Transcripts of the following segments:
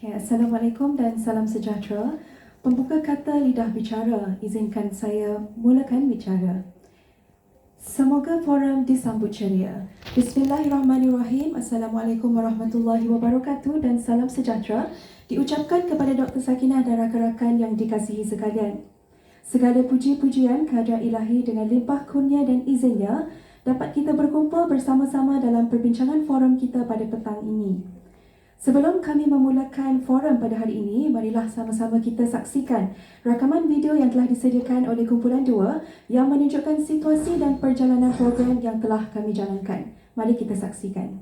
Ya, Assalamualaikum dan salam sejahtera. Pembuka kata lidah bicara, izinkan saya mulakan bicara. Semoga forum disambut ceria. Bismillahirrahmanirrahim. Assalamualaikum warahmatullahi wabarakatuh dan salam sejahtera diucapkan kepada Dr. Sakinah dan rakan-rakan yang dikasihi sekalian. Segala puji-pujian kehadrat ilahi dengan limpah kurnia dan izinnya dapat kita berkumpul bersama-sama dalam perbincangan forum kita pada petang ini. Sebelum kami memulakan forum pada hari ini, marilah sama-sama kita saksikan rakaman video yang telah disediakan oleh kumpulan 2 yang menunjukkan situasi dan perjalanan program yang telah kami jalankan. Mari kita saksikan.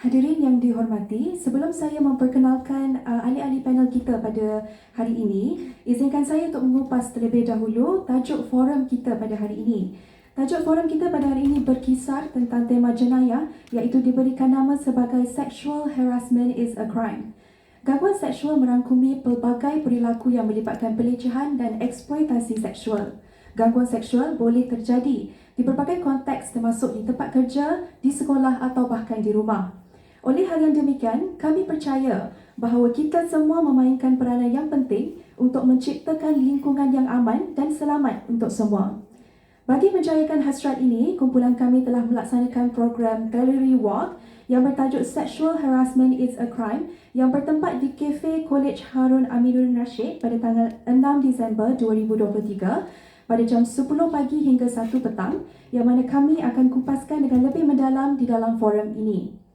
Hadirin yang dihormati, sebelum saya memperkenalkan ahli-ahli panel kita pada hari ini, izinkan saya untuk mengupas terlebih dahulu tajuk forum kita pada hari ini. Tajuk forum kita pada hari ini berkisar tentang tema jenayah, iaitu diberikan nama sebagai Sexual Harassment is a Crime. Gangguan seksual merangkumi pelbagai perilaku yang melibatkan pelecehan dan eksploitasi seksual. Gangguan seksual boleh terjadi di berbagai konteks termasuk di tempat kerja, di sekolah atau bahkan di rumah. Oleh hal yang demikian, kami percaya bahawa kita semua memainkan peranan yang penting untuk menciptakan lingkungan yang aman dan selamat untuk semua. Bagi menjayakan hasrat ini, kumpulan kami telah melaksanakan program Gallery Walk yang bertajuk Sexual Harassment is a Crime yang bertempat di Cafe College Harun Aminul Rashid pada tanggal 6 Disember 2023 pada jam 10 pagi hingga 1 petang, yang mana kami akan kupaskan dengan lebih mendalam di dalam forum ini.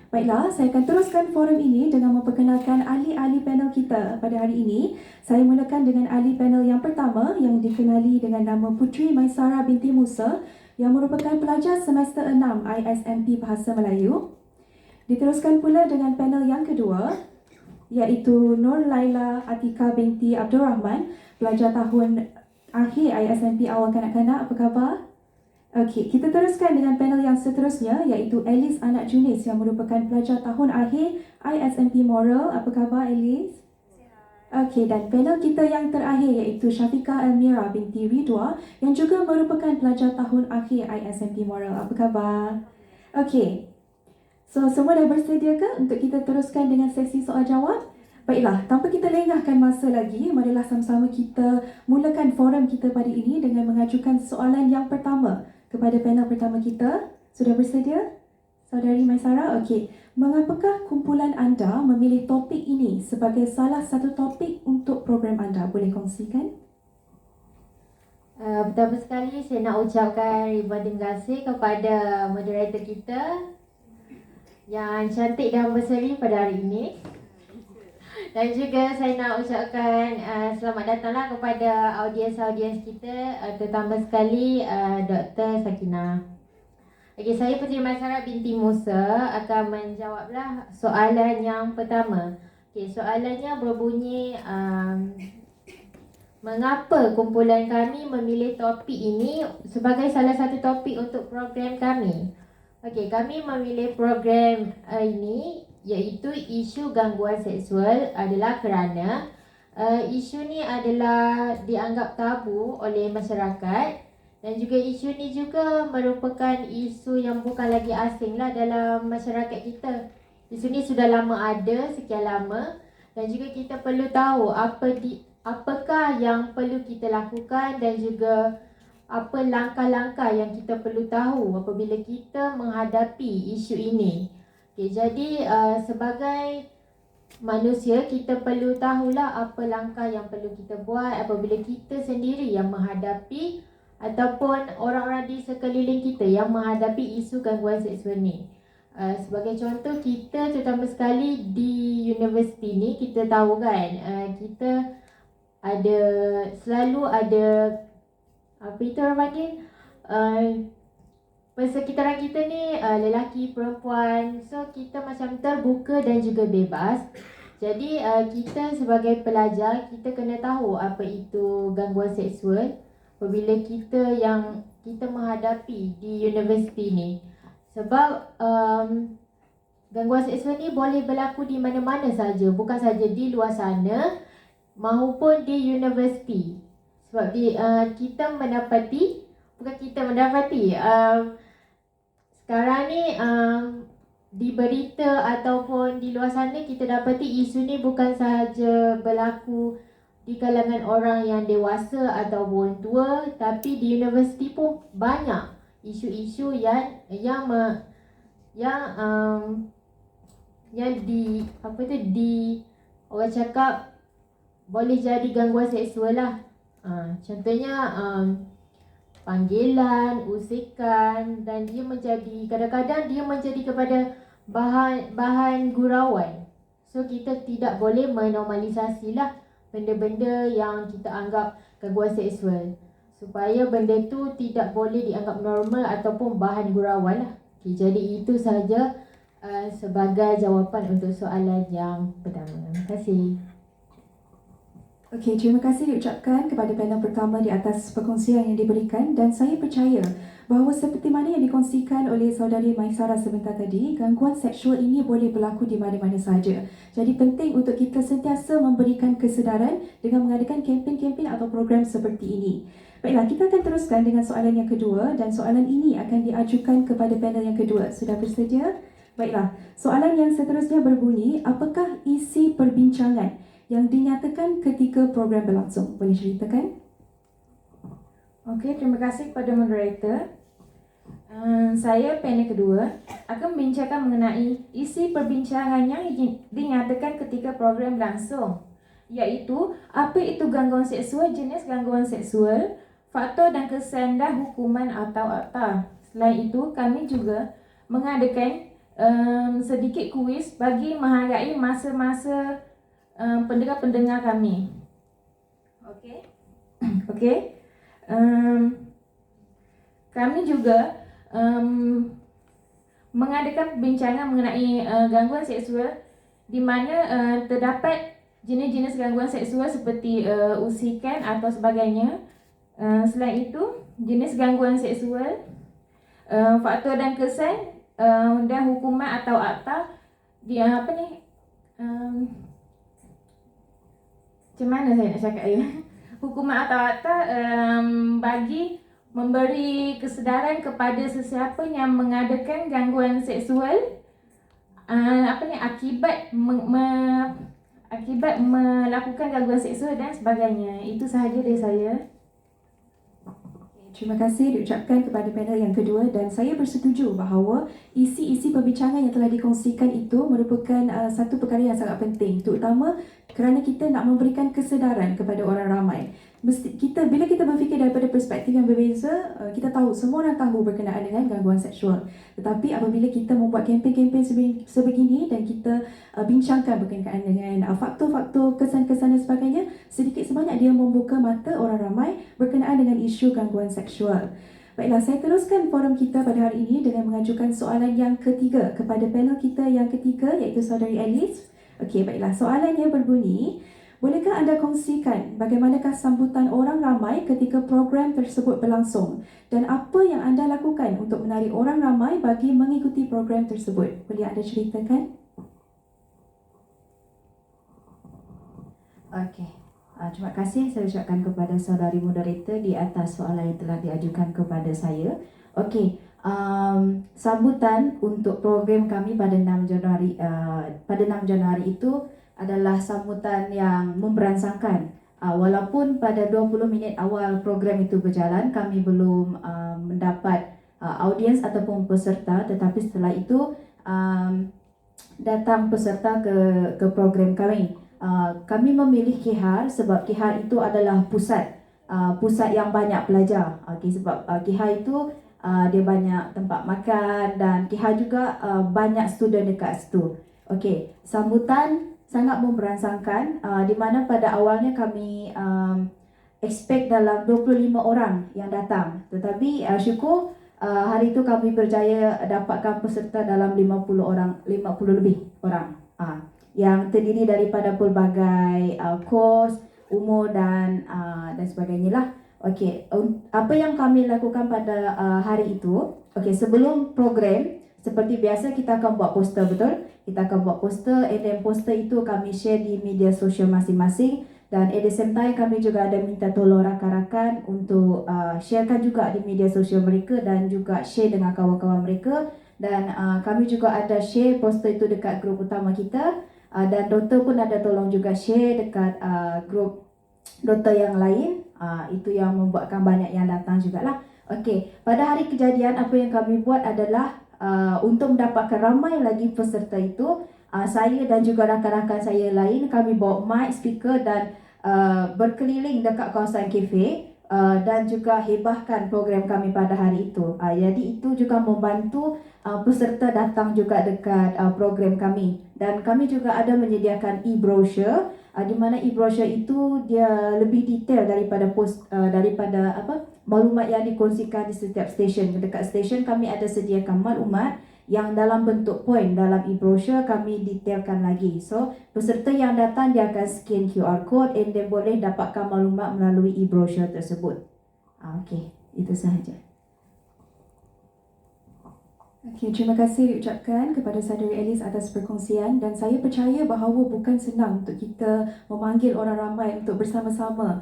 Baiklah, saya akan teruskan forum ini dengan memperkenalkan ahli-ahli panel kita pada hari ini. Saya mulakan dengan ahli panel yang pertama yang dikenali dengan nama Puteri Maisara binti Musa yang merupakan pelajar semester 6 ISMP Bahasa Melayu. Diteruskan pula dengan panel yang kedua iaitu Nur Laila Atika binti Abdul Rahman, pelajar tahun akhir ISMP Awal Kanak-Kanak. Apa khabar? Okey, kita teruskan dengan panel yang seterusnya iaitu Alice Anak Junis yang merupakan pelajar tahun akhir ISMP Moral. Apa khabar Alice? Okey, dan panel kita yang terakhir iaitu Syafiqah Elmira binti Ridwa yang juga merupakan pelajar tahun akhir ISMP Moral. Apa khabar? Okey. So, semua dah bersedia ke untuk kita teruskan dengan sesi soal jawab? Baiklah, tanpa kita lengahkan masa lagi, marilah sama-sama kita mulakan forum kita pada ini dengan mengajukan soalan yang pertama kepada panel pertama kita. Sudah bersedia? Saudari Maisara? Okey. Mengapakah kumpulan anda memilih topik ini sebagai salah satu topik untuk program anda? Boleh kongsikan? Pertama sekali saya nak ucapkan ribuan terima kasih kepada moderator kita yang cantik dan berseri pada hari ini. Dan juga saya nak ucapkan selamat datanglah kepada audiens-audiens kita, terutama sekali Dr. Sakinah. Okey, saya Puteri Maisara binti Musa akan menjawablah soalan yang pertama. Okey, soalannya berbunyi mengapa kumpulan kami memilih topik ini sebagai salah satu topik untuk program kami. Okey, kami memilih program ini iaitu isu gangguan seksual adalah kerana isu ni adalah dianggap tabu oleh masyarakat. Dan juga isu ni juga merupakan isu yang bukan lagi asing lah dalam masyarakat kita. Isu ni sudah lama ada, sekian lama. Dan juga kita perlu tahu apakah yang perlu kita lakukan dan juga apa langkah-langkah yang kita perlu tahu apabila kita menghadapi isu ini. Okay, jadi sebagai manusia, kita perlu tahulah apa langkah yang perlu kita buat apabila kita sendiri yang menghadapi ataupun orang-orang di sekeliling kita yang menghadapi isu gangguan seksual ni. Sebagai contoh, kita terutama sekali di universiti ni, kita tahu kan, kita selalu ada apa itu orang panggil, persekitaran kita ni lelaki, perempuan. So kita macam terbuka dan juga bebas. Jadi kita sebagai pelajar, kita kena tahu apa itu gangguan seksual apabila kita menghadapi di universiti ni. Sebab gangguan seksual ni boleh berlaku di mana-mana saja, bukan saja di luar sana maupun di universiti. Sebab kita mendapati, sekarang ni di berita ataupun di luar sana kita dapati isu ni bukan sahaja berlaku di kalangan orang yang dewasa ataupun tua, tapi di universiti pun banyak isu-isu yang orang cakap boleh jadi gangguan seksual lah. Contohnya panggilan, usikan, dan kadang-kadang dia menjadi kepada bahan gurauan. So kita tidak boleh menormalisasilah benda-benda yang kita anggap gangguan seksual, supaya benda tu tidak boleh dianggap normal ataupun bahan gurauan lah. Okay, jadi itu sahaja sebagai jawapan untuk soalan yang pertama. Terima kasih. Okey, terima kasih diucapkan kepada panel pertama di atas perkongsian yang diberikan, dan saya percaya bahawa seperti mana yang dikongsikan oleh saudari Maisara sebentar tadi, gangguan seksual ini boleh berlaku di mana-mana sahaja. Jadi penting untuk kita sentiasa memberikan kesedaran dengan mengadakan kempen-kempen atau program seperti ini. Baiklah, kita akan teruskan dengan soalan yang kedua, dan soalan ini akan diajukan kepada panel yang kedua. Sudah bersedia? Baiklah, soalan yang seterusnya berbunyi, apakah isi perbincangan yang dinyatakan ketika program berlangsung? Boleh ceritakan? Okey, terima kasih kepada moderator. Saya panel kedua akan membincangkan mengenai isi perbincangan yang dinyatakan ketika program berlangsung, iaitu apa itu gangguan seksual, jenis gangguan seksual, faktor dan kesan dan hukuman atau akta. Selain itu, kami juga mengadakan sedikit kuis bagi menghargai masa-masa pendengar-pendengar kami. Okey. Okey. Kami juga mengadakan perbincangan mengenai gangguan seksual, di mana terdapat jenis-jenis gangguan seksual seperti usikan atau sebagainya. Selain itu, jenis gangguan seksual, faktor dan kesan, dan hukuman atau akta. Macam mana saya nak cakap ya? Hukuman atau akta bagi memberi kesedaran kepada sesiapa yang mengadakan gangguan seksual, akibat melakukan gangguan seksual dan sebagainya. Itu sahaja dari saya. Terima kasih diucapkan kepada panel yang kedua, dan saya bersetuju bahawa isi-isi perbincangan yang telah dikongsikan itu merupakan satu perkara yang sangat penting, terutama kerana kita nak memberikan kesedaran kepada orang ramai. Bila kita berfikir daripada perspektif yang berbeza, kita tahu, semua orang tahu berkenaan dengan gangguan seksual. Tetapi apabila kita membuat kempen-kempen sebegini dan kita bincangkan berkenaan dengan faktor-faktor, kesan-kesan dan sebagainya, sedikit sebanyak dia membuka mata orang ramai berkenaan dengan isu gangguan seksual. Baiklah, saya teruskan forum kita pada hari ini dengan mengajukan soalan yang ketiga kepada panel kita yang ketiga, iaitu saudari Alice. Okey, baiklah, soalannya berbunyi, Bolehkah anda kongsikan bagaimanakah sambutan orang ramai ketika program tersebut berlangsung dan apa yang anda lakukan untuk menarik orang ramai bagi mengikuti program tersebut? Boleh anda ceritakan? Okey. Terima kasih saya ucapkan kepada saudari moderator di atas soalan yang telah diajukan kepada saya. Okey, sambutan untuk program kami pada 6 Januari itu adalah sambutan yang memberansangkan. Walaupun pada 20 minit awal program itu berjalan kami belum mendapat audiens ataupun peserta, tetapi setelah itu datang peserta ke program kami. Kami memilih KIHAR sebab KIHAR itu adalah pusat yang banyak pelajar. Sebab KIHAR itu dia banyak tempat makan dan KIHAR juga banyak student dekat situ. Okey, sambutan sangat memberansangkan di mana pada awalnya kami expect dalam 25 orang yang datang. Tetapi syukur hari itu kami berjaya dapatkan peserta dalam 50 lebih orang. Yang terdiri daripada pelbagai kos, umur dan sebagainya lah. Okey, apa yang kami lakukan pada hari itu? Okey, sebelum program seperti biasa kita akan buat poster, betul? Kita akan buat poster, and then poster itu kami share di media sosial masing-masing, dan at the same time kami juga ada minta tolong rakan-rakan untuk sharekan juga di media sosial mereka dan juga share dengan kawan-kawan mereka, dan kami juga ada share poster itu dekat grup utama kita. Dan doktor pun ada tolong juga share dekat grup doktor yang lain. Itu yang membuatkan banyak yang datang jugalah. Okey, pada hari kejadian apa yang kami buat adalah untuk mendapatkan ramai lagi peserta itu, saya dan juga rakan-rakan saya lain kami bawa mic, speaker dan berkeliling dekat kawasan kafe dan juga hebahkan program kami pada hari itu. Jadi itu juga membantu peserta datang juga dekat program kami, dan kami juga ada menyediakan e-brochure di mana e-brochure itu dia lebih detail daripada maklumat yang dikongsikan di setiap stesen. Dekat stesen kami ada sediakan maklumat yang dalam bentuk poin dalam e-brochure kami detailkan lagi. So peserta yang datang dia akan scan QR code and dia boleh dapatkan maklumat melalui e-brochure tersebut. Okey, itu sahaja. Okey, terima kasih ucapkan kepada saudari Alice atas perkongsian, dan saya percaya bahawa bukan senang untuk kita memanggil orang ramai untuk bersama-sama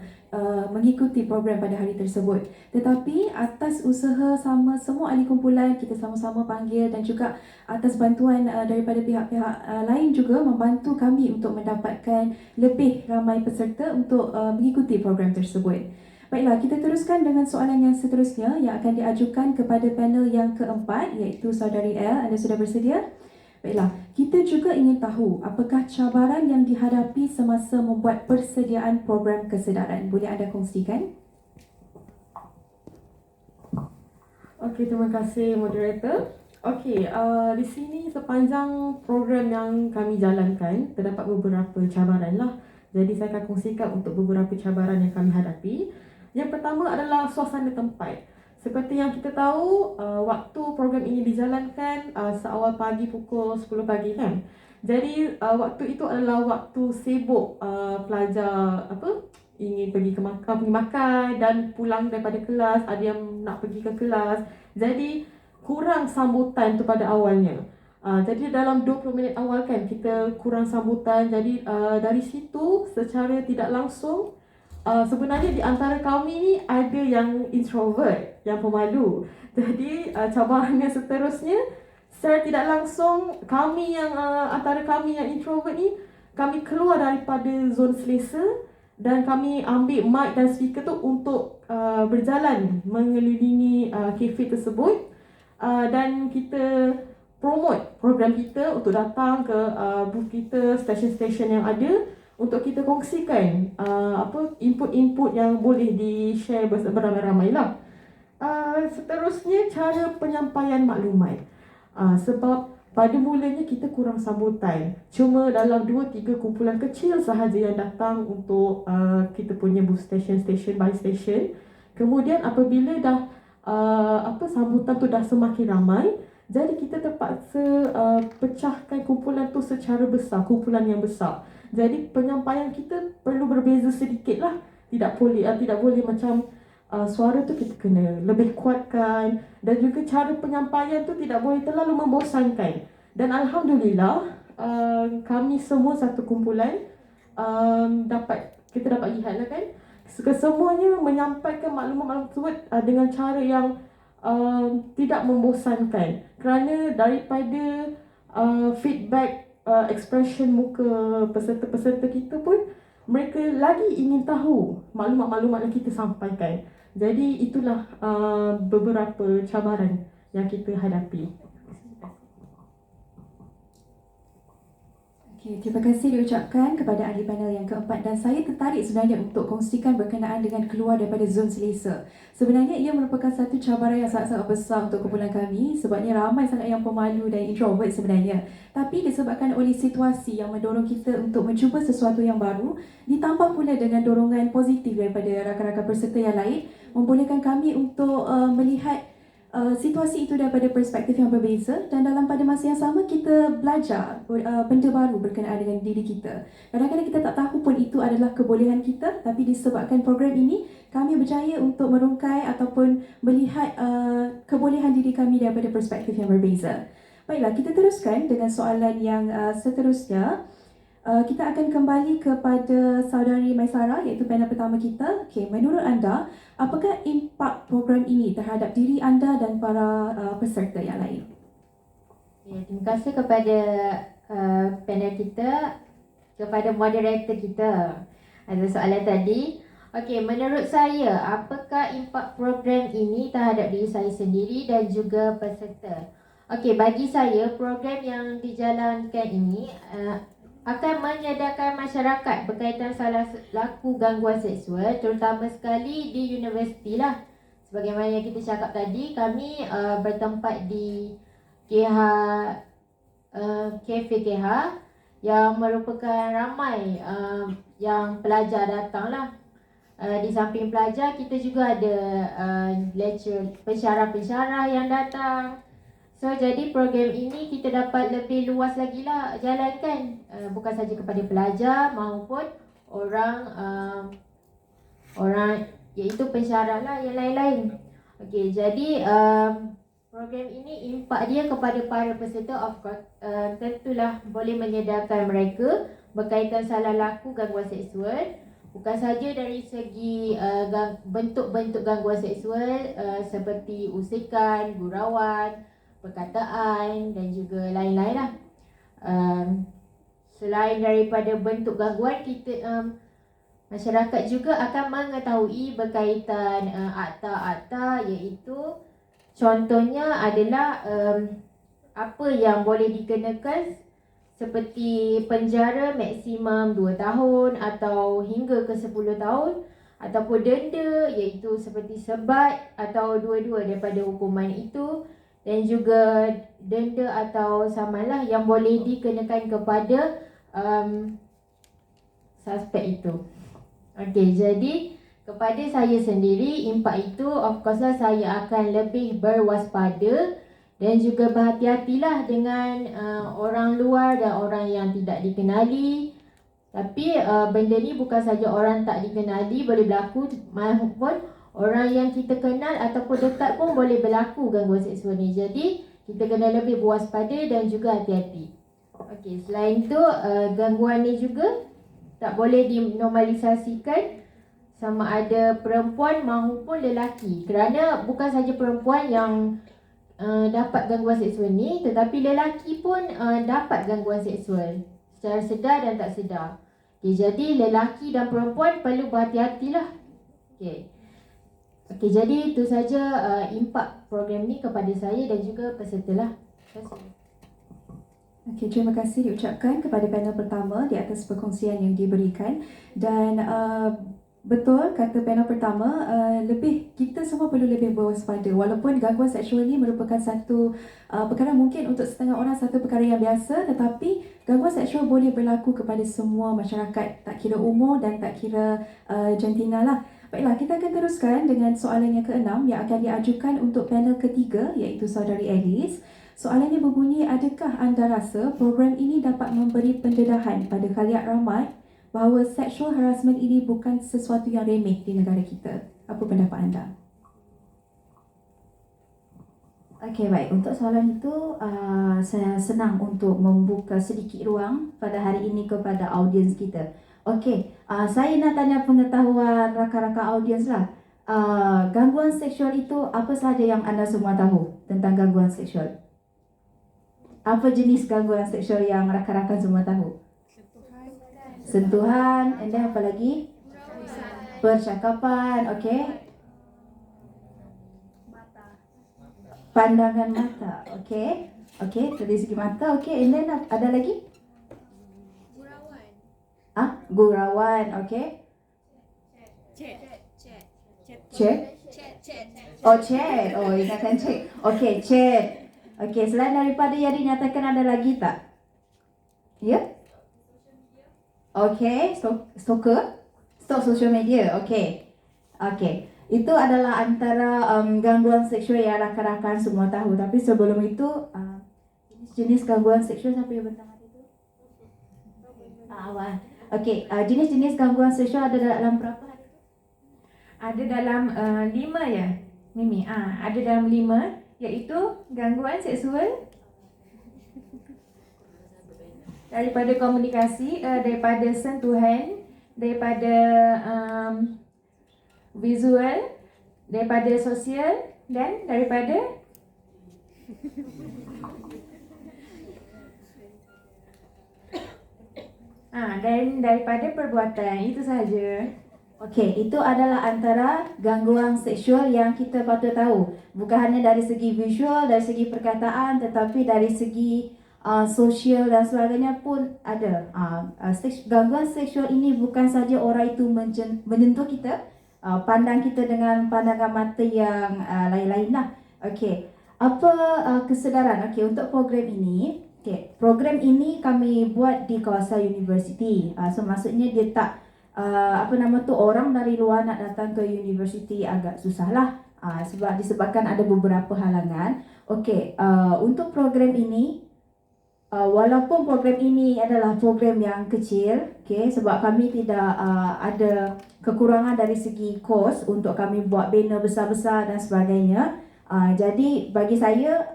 mengikuti program pada hari tersebut. Tetapi atas usaha sama semua ahli kumpulan, kita sama-sama panggil, dan juga atas bantuan daripada pihak-pihak lain juga membantu kami untuk mendapatkan lebih ramai peserta untuk mengikuti program tersebut. Baiklah, kita teruskan dengan soalan yang seterusnya yang akan diajukan kepada panel yang keempat, iaitu saudari L. Anda sudah bersedia? Baiklah, kita juga ingin tahu apakah cabaran yang dihadapi semasa membuat persediaan program kesedaran. Boleh anda kongsikan? Okey, terima kasih moderator. Okey, di sini sepanjang program yang kami jalankan terdapat beberapa cabaran lah. Jadi saya akan kongsikan untuk beberapa cabaran yang kami hadapi. Yang pertama adalah suasana tempat. Seperti yang kita tahu, waktu program ini dijalankan seawal pagi pukul 10 pagi kan. Jadi waktu itu adalah waktu sibuk pelajar ingin pergi makan dan pulang daripada kelas, ada yang nak pergi ke kelas. Jadi kurang sambutan tu pada awalnya. Jadi dalam 20 minit awal kan kita kurang sambutan. Jadi dari situ secara tidak langsung sebenarnya di antara kami ni ada yang introvert, yang pemalu. Jadi cabaran yang seterusnya, secara tidak langsung kami yang antara kami yang introvert ni, kami keluar daripada zon selesa dan kami ambil mic dan speaker tu untuk berjalan mengelilingi kafe tersebut, dan kita promote program kita untuk datang ke booth kita, stesen-stesen yang ada, untuk kita kongsikan input-input yang boleh di-share beramai-ramai lah. Seterusnya cara penyampaian maklumat. Sebab pada mulanya kita kurang sambutan. Cuma dalam 2-3 kumpulan kecil sahaja yang datang untuk kita punya booth station by station. Kemudian apabila dah sambutan tu dah semakin ramai, jadi kita terpaksa pecahkan kumpulan tu secara besar, kumpulan yang besar. Jadi penyampaian kita perlu berbeza sedikit lah. Tidak boleh macam suara tu kita kena lebih kuatkan, dan juga cara penyampaian tu tidak boleh terlalu membosankan. Dan alhamdulillah kami semua satu kumpulan kita dapat lihat lah kan, kesemuanya menyampaikan maklumat-maklumat tersebut dengan cara yang tidak membosankan, kerana daripada feedback expression muka peserta-peserta kita pun, mereka lagi ingin tahu maklumat-maklumat yang kita sampaikan. Jadi itulah beberapa cabaran yang kita hadapi. Okay, terima kasih diucapkan kepada ahli panel yang keempat, dan saya tertarik sebenarnya untuk kongsikan berkenaan dengan keluar daripada zon selesa. Sebenarnya ia merupakan satu cabaran yang sangat-sangat besar untuk kumpulan kami, sebabnya ramai sangat yang pemalu dan introvert sebenarnya. Tapi disebabkan oleh situasi yang mendorong kita untuk mencuba sesuatu yang baru, ditambah pula dengan dorongan positif daripada rakan-rakan peserta yang lain, membolehkan kami untuk melihat situasi itu daripada perspektif yang berbeza, dan dalam pada masa yang sama kita belajar benda baru berkenaan dengan diri kita. Kadang-kadang kita tak tahu pun itu adalah kebolehan kita, tapi disebabkan program ini kami berjaya untuk merungkai ataupun melihat kebolehan diri kami daripada perspektif yang berbeza. Baiklah, kita teruskan dengan soalan yang seterusnya. Kita akan kembali kepada saudari Maisara, iaitu panel pertama kita. Okay, menurut anda, apakah impak program ini terhadap diri anda dan para peserta yang lain? Ya, terima kasih kepada panel kita, kepada moderator kita atas soalan tadi. Okey, menurut saya, apakah impak program ini terhadap diri saya sendiri dan juga peserta? Okey, bagi saya, program yang dijalankan ini akan menyedarkan masyarakat berkaitan salah laku gangguan seksual, terutama sekali di universiti lah. Sebagaimana yang kita cakap tadi, kami bertempat di Cafe KH yang merupakan ramai yang pelajar datang lah. Di samping pelajar, kita juga ada lecture pensyarah-pensyarah yang datang. So, jadi program ini kita dapat lebih luas lagi lah jalankan, bukan saja kepada pelajar maupun orang iaitu pensyarah lah yang lain-lain. Okey, jadi program ini impak dia kepada para peserta, of course tentulah boleh menyedarkan mereka berkaitan salah laku gangguan seksual, bukan saja dari segi bentuk-bentuk gangguan seksual seperti usikan, gurauan, perkataan dan juga lain-lain lah. Selain daripada bentuk gangguan, kita masyarakat juga akan mengetahui berkaitan akta-akta, iaitu contohnya adalah apa yang boleh dikenakan, seperti penjara maksimum 2 tahun atau hingga ke 10 tahun, ataupun denda, iaitu seperti sebat atau dua-dua daripada hukuman itu, dan juga denda atau samanlah yang boleh dikenakan kepada suspek itu. Okey, jadi kepada saya sendiri, impak itu of course lah saya akan lebih berwaspada dan juga berhati-hatilah dengan orang luar dan orang yang tidak dikenali. Tapi benda ni bukan saja orang tak dikenali boleh berlaku, maupun orang yang kita kenal ataupun dekat pun boleh berlaku gangguan seksual ni. Jadi kita kena lebih berwaspada dan juga hati-hati. Okey, selain tu gangguan ni juga tak boleh dinormalisasikan sama ada perempuan maupun lelaki, kerana bukan saja perempuan yang dapat gangguan seksual ni, tetapi lelaki pun dapat gangguan seksual secara sedar dan tak sedar. Okay, jadi lelaki dan perempuan perlu berhati-hatilah. Okey, jadi itu saja impak program ni kepada saya dan juga peserta lah. Terima kasih. Okey, terima kasih diucapkan kepada panel pertama di atas perkongsian yang diberikan. Dan betul kata panel pertama, kita semua perlu lebih berwaspada. Walaupun gangguan seksual ini merupakan satu perkara mungkin untuk setengah orang satu perkara yang biasa, tetapi gangguan seksual boleh berlaku kepada semua masyarakat, tak kira umur dan tak kira jantina lah. Baiklah, kita akan teruskan dengan soalan yang keenam yang akan diajukan untuk panel ketiga, iaitu saudari Alice. Soalannya berbunyi, adakah anda rasa program ini dapat memberi pendedahan pada khaliat ramai bahawa sexual harassment ini bukan sesuatu yang remeh di negara kita? Apa pendapat anda? Okey, baik. Untuk soalan itu, saya senang untuk membuka sedikit ruang pada hari ini kepada audiens kita. Okey, saya nak tanya pengetahuan rakan-rakan audiens lah. Gangguan seksual itu apa sahaja yang anda semua tahu tentang gangguan seksual? Apa jenis gangguan seksual yang rakan-rakan semua tahu? Sentuhan, and then apa lagi? Percakapan, okey. Pandangan mata, okey. Okey, dari segi mata, okey. And then ada lagi? Gurauan, okey. Chat. Oh, chat. Oh, ingatkan chat. Okey, chat. Okey, selain daripada yang dinyatakan ada lagi tak? Ya? Okey, stalker? Stalk social media, okey. Okey. Itu adalah antara gangguan seksual yang rakan-rakan semua tahu. Tapi sebelum itu, jenis gangguan seksual siapa yang bertanya itu? Awal. Okey, jenis-jenis gangguan seksual ada dalam berapa hari itu? Ada dalam 5 ya, Mimi. Ada dalam 5, iaitu gangguan seksual daripada komunikasi, daripada sentuhan, daripada visual, daripada sosial dan daripada dan daripada perbuatan. Itu sahaja. Okey, itu adalah antara gangguan seksual yang kita patut tahu. Bukan hanya dari segi visual, dari segi perkataan, tetapi dari segi sosial dan sebagainya pun ada. Gangguan seksual ini bukan saja orang itu menyentuh kita, pandang kita dengan pandangan mata yang lain-lain lah. Okey, apa kesedaran? Okey, untuk program ini, program ini kami buat di kawasan universiti. So maksudnya dia tak orang dari luar nak datang ke universiti agak susah lah, sebab disebabkan ada beberapa halangan. Okey, untuk program ini, walaupun program ini adalah program yang kecil, sebab kami tidak ada kekurangan dari segi kos untuk kami buat banner besar-besar dan sebagainya. Jadi bagi saya,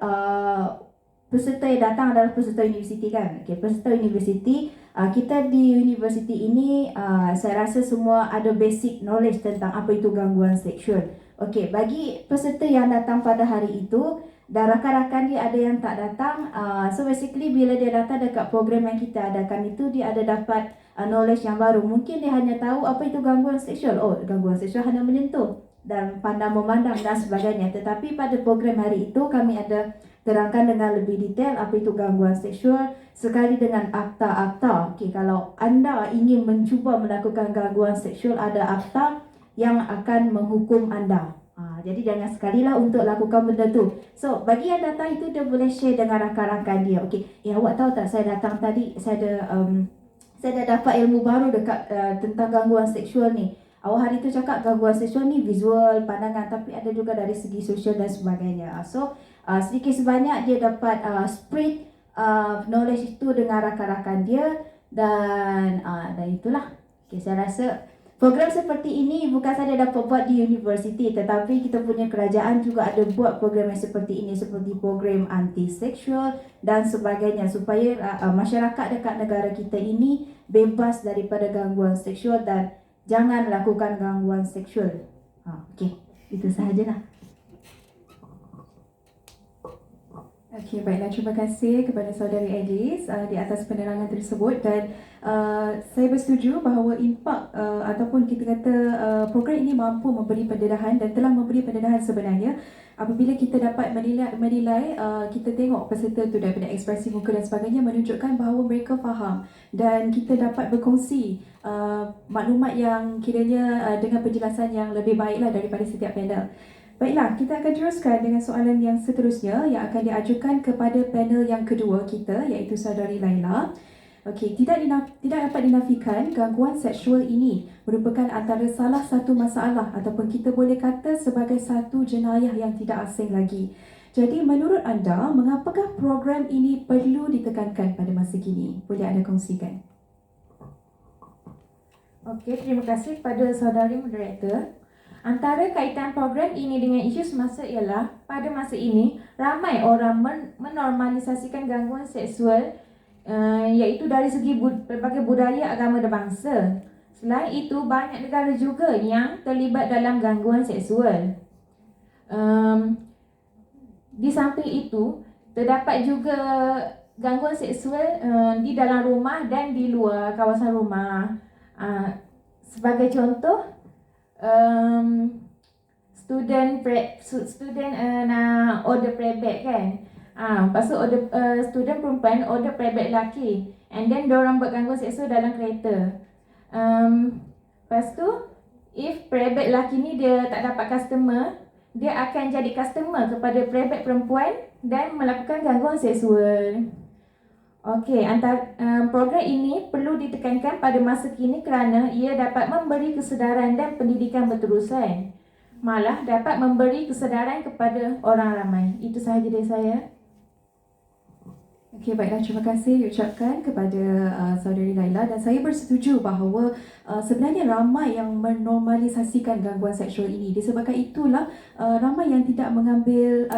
peserta yang datang adalah peserta universiti kan. Peserta universiti, kita di universiti ini, saya rasa semua ada basic knowledge tentang apa itu gangguan seksual. Okey, bagi peserta yang datang pada hari itu dan rakan-rakan dia ada yang tak datang, so basically bila dia datang dekat program yang kita adakan itu, dia ada dapat knowledge yang baru. Mungkin dia hanya tahu apa itu gangguan seksual. Oh, gangguan seksual hanya menyentuh dan pandang memandang dan sebagainya. Tetapi pada program hari itu kami ada terangkan dengan lebih detail apa itu gangguan seksual sekali dengan akta-akta. Okey, kalau anda ingin mencuba melakukan gangguan seksual, ada akta yang akan menghukum anda. Jadi jangan sekali lah untuk lakukan benda tu. So bagi yang datang itu, dia boleh share dengan rakan-rakan dia. Okey, awak tahu tak, saya datang tadi, saya dah dapat ilmu baru dekat tentang gangguan seksual ni. Awak hari tu cakap gangguan seksual ni visual, pandangan, tapi ada juga dari segi sosial dan sebagainya. So sedikit sebanyak dia dapat spread knowledge itu dengan rakan-rakan dia dan itulah. Okay, saya rasa program seperti ini bukan saja dapat buat di universiti, tetapi kita punya kerajaan juga ada buat program yang seperti ini, seperti program anti-seksual dan sebagainya, supaya masyarakat dekat negara kita ini bebas daripada gangguan seksual dan jangan lakukan gangguan seksual. Okey, itu sahajalah. Okey, baiklah, terima kasih kepada saudari Alice di atas penerangan tersebut, dan saya bersetuju bahawa impak ataupun kita kata program ini mampu memberi pendedahan dan telah memberi pendedahan sebenarnya. Apabila kita dapat menilai kita tengok peserta tu daripada ekspresi muka dan sebagainya menunjukkan bahawa mereka faham, dan kita dapat berkongsi maklumat yang kiranya dengan penjelasan yang lebih baiklah daripada setiap panel. Baiklah, kita akan teruskan dengan soalan yang seterusnya yang akan diajukan kepada panel yang kedua kita, iaitu saudari Laila. Okey, tidak dapat dinafikan gangguan seksual ini merupakan antara salah satu masalah ataupun kita boleh kata sebagai satu jenayah yang tidak asing lagi. Jadi menurut anda, mengapakah program ini perlu ditekankan pada masa kini? Boleh anda kongsikan? Okey, terima kasih kepada saudari moderator. Antara kaitan program ini dengan isu semasa ialah pada masa ini ramai orang menormalisasikan gangguan seksual iaitu dari segi berbagai budaya, agama dan bangsa. Selain itu, banyak negara juga yang terlibat dalam gangguan seksual. Di samping itu, terdapat juga gangguan seksual di dalam rumah dan di luar kawasan rumah. Sebagai contoh, student nak order prebet kan. Lepas tu student perempuan order prebet lelaki, and then diorang buat gangguan seksual dalam kereta. Lepas tu, if prebet lelaki ni dia tak dapat customer, dia akan jadi customer kepada prebet perempuan dan melakukan gangguan seksual. Okey, program ini perlu ditekankan pada masa kini kerana ia dapat memberi kesedaran dan pendidikan berterusan. Malah dapat memberi kesedaran kepada orang ramai. Itu sahaja dari saya. Okey, baiklah, terima kasih ucapkan kepada saudari Laila, dan saya bersetuju bahawa sebenarnya ramai yang menormalisasikan gangguan seksual ini. Disebabkan itulah ramai yang mengambil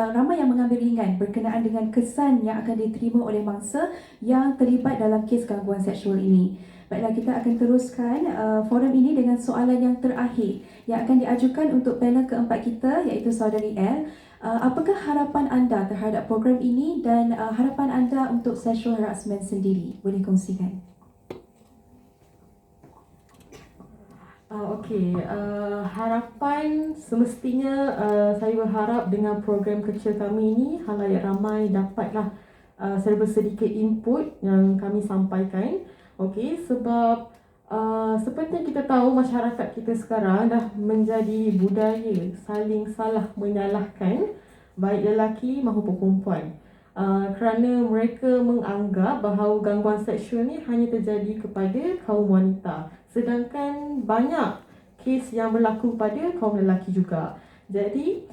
ringan berkenaan dengan kesan yang akan diterima oleh mangsa yang terlibat dalam kes gangguan seksual ini. Baiklah, kita akan teruskan forum ini dengan soalan yang terakhir yang akan diajukan untuk panel keempat kita, iaitu saudari L. Apakah harapan anda terhadap program ini dan harapan anda untuk sexual harassment sendiri? Boleh kongsikan. Harapan semestinya saya berharap dengan program kecil kami ini, halayak ramai dapatlah serba sedikit input yang kami sampaikan. Okey, sebab seperti yang kita tahu, masyarakat kita sekarang dah menjadi budaya saling salah menyalahkan baik lelaki maupun perempuan. Kerana mereka menganggap bahawa gangguan seksual ni hanya terjadi kepada kaum wanita, sedangkan banyak kes yang berlaku pada kaum lelaki juga. Jadi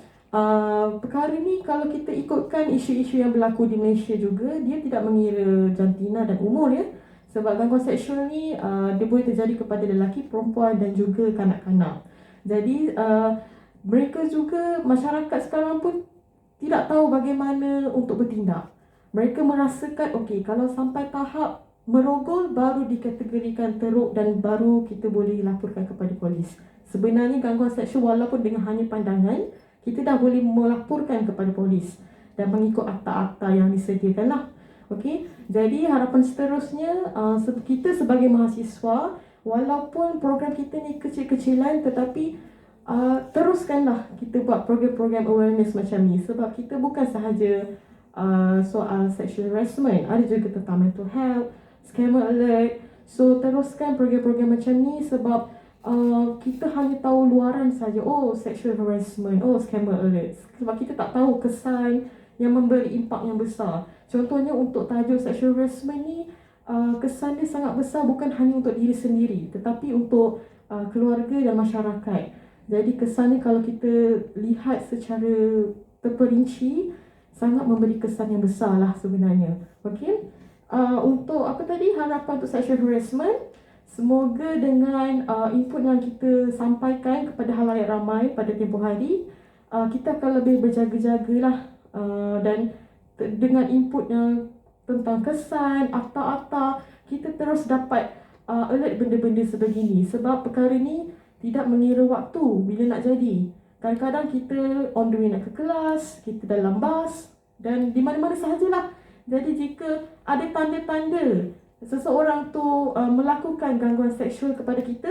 perkara ni kalau kita ikutkan isu-isu yang berlaku di Malaysia juga, dia tidak mengira jantina dan umur ya. Sebab gangguan seksual ni dia boleh terjadi kepada lelaki, perempuan dan juga kanak-kanak. Jadi mereka juga, masyarakat sekarang pun tidak tahu bagaimana untuk bertindak. Mereka merasakan okey, kalau sampai tahap merogol baru dikategorikan teruk dan baru kita boleh laporkan kepada polis. Sebenarnya gangguan seksual walaupun dengan hanya pandangan, kita dah boleh melaporkan kepada polis dan mengikut akta-akta yang disediakan lah. Okey, jadi harapan seterusnya kita sebagai mahasiswa, walaupun program kita ni kecil-kecilan, tetapi teruskanlah kita buat program-program awareness macam ni. Sebab kita bukan sahaja soal sexual harassment, ada juga tentang mental health, scammer alert. So teruskan program-program macam ni sebab kita hanya tahu luaran saja. Oh, sexual harassment, oh, scammer alert. Sebab kita tak tahu kesan yang memberi impak yang besar. Contohnya untuk tajuk sexual harassment ni, kesan dia sangat besar bukan hanya untuk diri sendiri, tetapi untuk keluarga dan masyarakat. Jadi kesannya kalau kita lihat secara terperinci, sangat memberi kesan yang besar lah sebenarnya. Okey, untuk harapan untuk sexual harassment, semoga dengan input yang kita sampaikan kepada halayak ramai pada tempoh hari, kita akan lebih berjaga-jagalah dan dengan input yang tentang kesan, akta-akta, kita terus dapat alert benda-benda sebegini. Sebab perkara ni tidak mengira waktu bila nak jadi. Kadang-kadang kita on the way nak ke kelas, kita dalam bas dan di mana-mana sahajalah. Jadi jika ada tanda-tanda seseorang tu melakukan gangguan seksual kepada kita,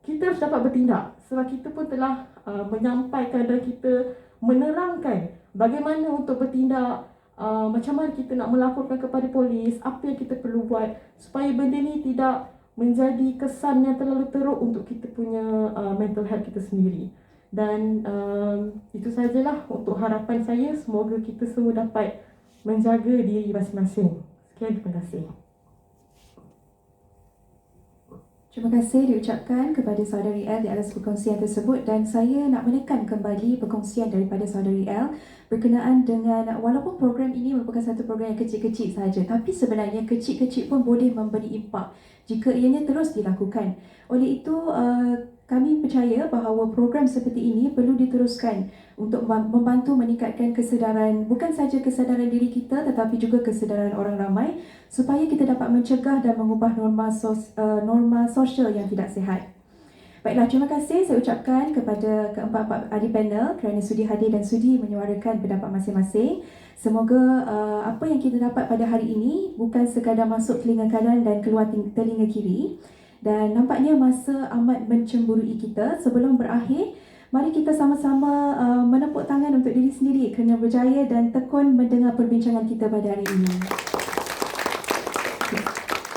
kita harus dapat bertindak. Sebab kita pun telah menyampaikan dan kita menerangkan bagaimana untuk bertindak, macam mana kita nak melaporkan kepada polis, apa yang kita perlu buat supaya benda ni tidak menjadi kesan yang terlalu teruk untuk kita punya mental health kita sendiri. Dan itu sajalah untuk harapan saya. Semoga kita semua dapat menjaga diri masing-masing. Sekian, terima kasih. Terima kasih diucapkan kepada saudari L di atas perkongsian tersebut dan saya nak menekan kembali perkongsian daripada saudari L berkenaan dengan walaupun program ini merupakan satu program yang kecil-kecil sahaja tapi sebenarnya kecil-kecil pun boleh memberi impak jika ianya terus dilakukan. Oleh itu kami percaya bahawa program seperti ini perlu diteruskan untuk membantu meningkatkan kesedaran, bukan saja kesedaran diri kita tetapi juga kesedaran orang ramai supaya kita dapat mencegah dan mengubah norma sosial yang tidak sihat. Baiklah, terima kasih saya ucapkan kepada keempat-empat ahli panel kerana sudi hadir dan sudi menyuarakan pendapat masing-masing. Semoga apa yang kita dapat pada hari ini bukan sekadar masuk telinga kanan dan keluar telinga kiri. Dan nampaknya masa amat mencemburui kita. Sebelum berakhir, mari kita sama-sama menepuk tangan untuk diri sendiri kerana berjaya dan tekun mendengar perbincangan kita pada hari ini.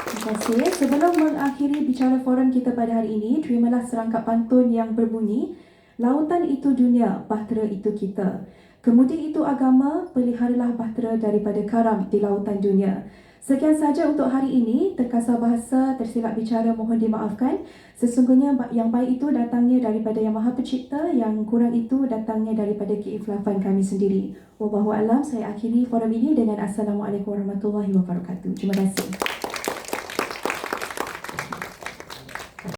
Terima kasih. Sebelum mengakhiri bicara forum kita pada hari ini, terimalah serangkap pantun yang berbunyi, lautan itu dunia, bahtera itu kita. Kemudi itu agama, peliharalah bahtera daripada karam di lautan dunia. Sekian saja untuk hari ini. Terkasar bahasa, tersilap bicara, mohon dimaafkan. Sesungguhnya yang baik itu datangnya daripada Yang Maha Pencipta, yang kurang itu datangnya daripada keikhlafan kami sendiri. Wallahualam, saya akhiri forum ini dengan Assalamualaikum warahmatullahi wabarakatuh. Terima kasih.